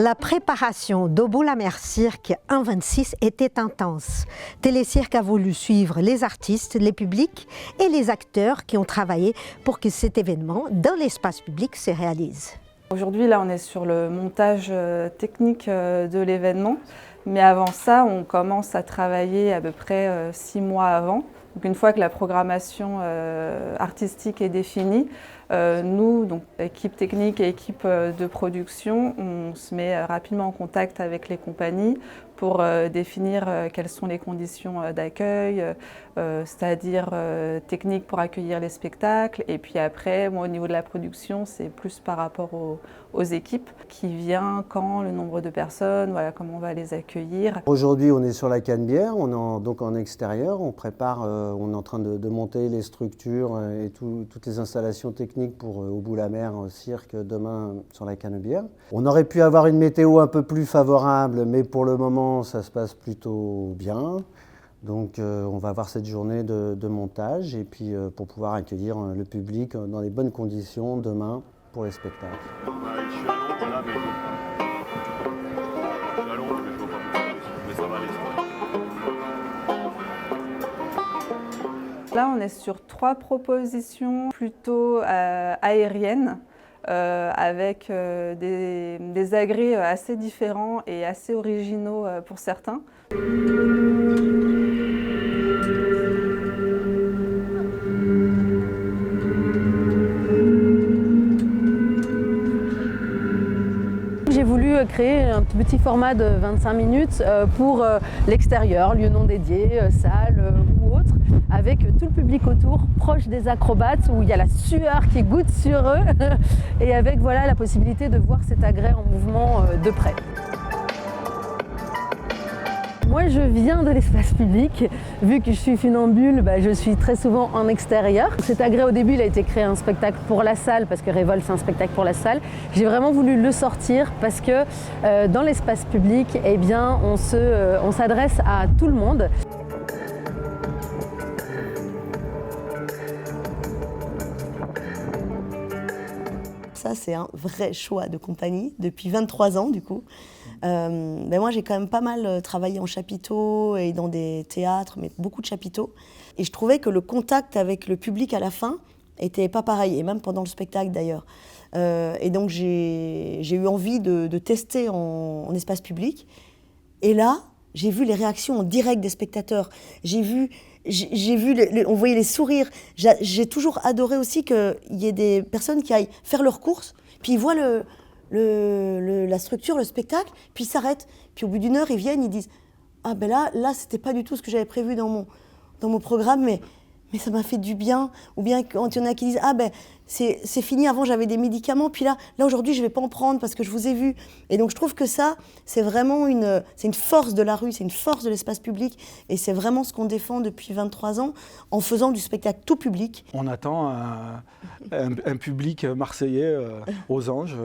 La préparation d'Au-Bout-la-Mer Cirque 1/26 était intense. Télécirque a voulu suivre les artistes, les publics et les acteurs qui ont travaillé pour que cet événement dans l'espace public se réalise. Aujourd'hui, là, on est sur le montage technique de l'événement. Mais avant ça, on commence à travailler à peu près 6 mois avant. Donc une fois que la programmation artistique est définie, nous, donc équipe technique et équipe de production, on se met rapidement en contact avec les compagnies pour définir quelles sont les conditions d'accueil, c'est-à-dire techniques pour accueillir les spectacles. Et puis après, moi, au niveau de la production, c'est plus par rapport aux équipes, qui vient, quand, le nombre de personnes, voilà, comment on va les accueillir. Aujourd'hui, on est sur la Canebière, on est donc en extérieur, on prépare, on est en train de monter les structures et toutes les installations techniques pour Au-Bout-la-Mer Cirque demain sur la Canebière. On aurait pu avoir une météo un peu plus favorable, mais pour le moment, ça se passe plutôt bien. Donc on va avoir cette journée de montage et puis pour pouvoir accueillir le public dans les bonnes conditions demain pour les spectacles. Là, on est sur 3 propositions plutôt aériennes, avec des agrès assez différents et assez originaux pour certains. J'ai voulu créer un petit format de 25 minutes pour l'extérieur, lieu non dédié, salle ou autre, avec tout le public autour, proche des acrobates, où il y a la sueur qui goutte sur eux, et avec voilà, la possibilité de voir cet agrès en mouvement de près. Moi, je viens de l'espace public. Vu que je suis funambule, je suis très souvent en extérieur. Cet agrès, au début, il a été créé un spectacle pour la salle, parce que Révolte, c'est un spectacle pour la salle. J'ai vraiment voulu le sortir parce que dans l'espace public, eh bien, on s'adresse à tout le monde. Ça, c'est un vrai choix de compagnie, depuis 23 ans du coup. Moi, j'ai quand même pas mal travaillé en chapiteau et dans des théâtres, mais beaucoup de chapiteaux. Et je trouvais que le contact avec le public à la fin était pas pareil, et même pendant le spectacle d'ailleurs. Et donc, j'ai eu envie de tester en espace public. Et là, j'ai vu les réactions en direct des spectateurs. On voyait les sourires. J'ai toujours adoré aussi qu'il y ait des personnes qui aillent faire leurs courses, puis ils voient la structure, le spectacle, puis ils s'arrêtent. Puis au bout d'une heure, ils viennent, ils disent « Ah ben là c'était pas du tout ce que j'avais prévu dans mon programme, mais ça m'a fait du bien. » Ou bien quand il y en a qui disent « Ah ben c'est fini, avant j'avais des médicaments, puis là aujourd'hui je vais pas en prendre parce que je vous ai vu. » Et donc je trouve que ça, c'est vraiment une force de la rue, c'est une force de l'espace public, et c'est vraiment ce qu'on défend depuis 23 ans en faisant du spectacle tout public. On attend un public marseillais aux anges.